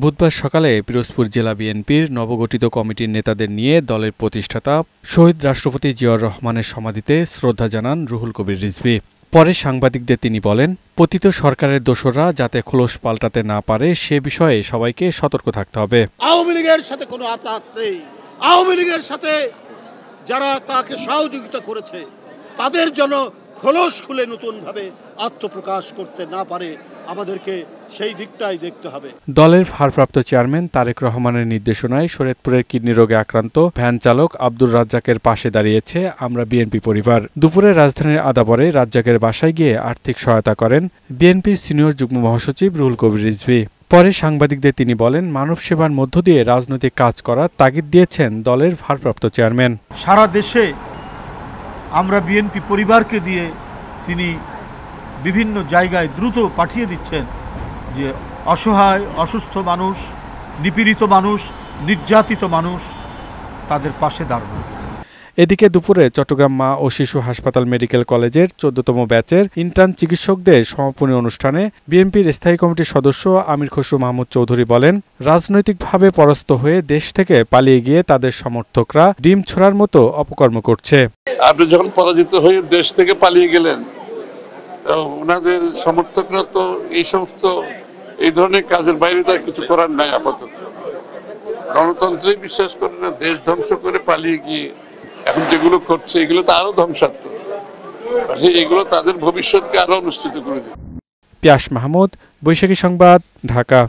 বুধবার সকালে পিরোজপুর জেলা বিএনপির নবগঠিত কমিটির নেতাদের নিয়ে দলের প্রতিষ্ঠাতা শহীদ রাষ্ট্রপতি জিয়াউর রহমানের সমাধিতে শ্রদ্ধা জানান রুহুল কবির রিজভী। পরে সাংবাদিকদের তিনি বলেন, পতিত সরকারের দোসররা যাতে খোলস পাল্টাতে না পারে সে বিষয়ে সবাইকে সতর্ক থাকতে হবে। আওয়ামী লীগের সাথে কোনো আঘাত নেই। আওয়ামী লীগের সাথে যারা তাকে সহযোগিতা করেছে তাদের জন্য খোলস খুলে নতুনভাবে আত্মপ্রকাশ করতে না পারে, আমাদেরকে সেই দিকটাই দেখতে হবে। দলের ভারপ্রাপ্ত চেয়ারম্যান তারেক রহমানের নির্দেশনায় শরীয়তপুরের কিডনি রোগে আক্রান্ত ভ্যান চালক আব্দুর রাজ্জাকের পাশে দাঁড়িয়েছে আমরা বিএনপি পরিবার। দুপুরে রাজধানীর আদাবরে রাজ্জাকের বাসায় গিয়ে আর্থিক সহায়তা করেন বিএনপির সিনিয়র যুগ্ম মহাসচিব রুহুল কবির রিজভী। পরে সাংবাদিকদের তিনি বলেন, মানব সেবার মধ্য দিয়ে রাজনৈতিক কাজ করার তাগিদ দিয়েছেন দলের ভারপ্রাপ্ত চেয়ারম্যান। সারা দেশে আমরা বিএনপি পরিবারকে দিয়ে তিনি বিভিন্ন জায়গায় দ্রুত পাঠিয়ে দিচ্ছেন যে অসহায় অসুস্থ মানুষ, নিপীড়িত মানুষ, নির্যাতিত মানুষ তাদের পাশে দাঁড়ানো। এদিকে দুপুরে চট্টগ্রাম মা ও শিশু হাসপাতাল মেডিকেল কলেজের ১৪তম ব্যাচের ইন্টার্ন চিকিৎসকদের সমাপনী অনুষ্ঠানে বিএনপির স্থায়ী কমিটির সদস্য আমির খসরু মাহমুদ চৌধুরী বলেন, রাজনৈতিকভাবে পরাস্ত হয়ে দেশ থেকে পালিয়ে গিয়ে তাদের সমর্থকরা ডিম ছোড়ার মতো অপকর্ম করছে। আপনি যখন পরাজিত হয়ে দেশ থেকে পালিয়ে গেলেন, ওনাদের সমর্থকরা তো এই সমস্ত এই ধরনের কাজের বাইরে তার কিছু করার নাই। আপাতত গণতন্ত্রে বিশ্বাস করে না, দেশ ধ্বংস করে পালিয়ে গিয়ে এখন যেগুলো করছে এগুলো তো আরো ধ্বংসাত্মক। এগুলো তাদের ভবিষ্যৎকে আরো অনুষ্ঠিত করে দিচ্ছে। পিয়াস মাহমুদ, বৈশাখী সংবাদ, ঢাকা।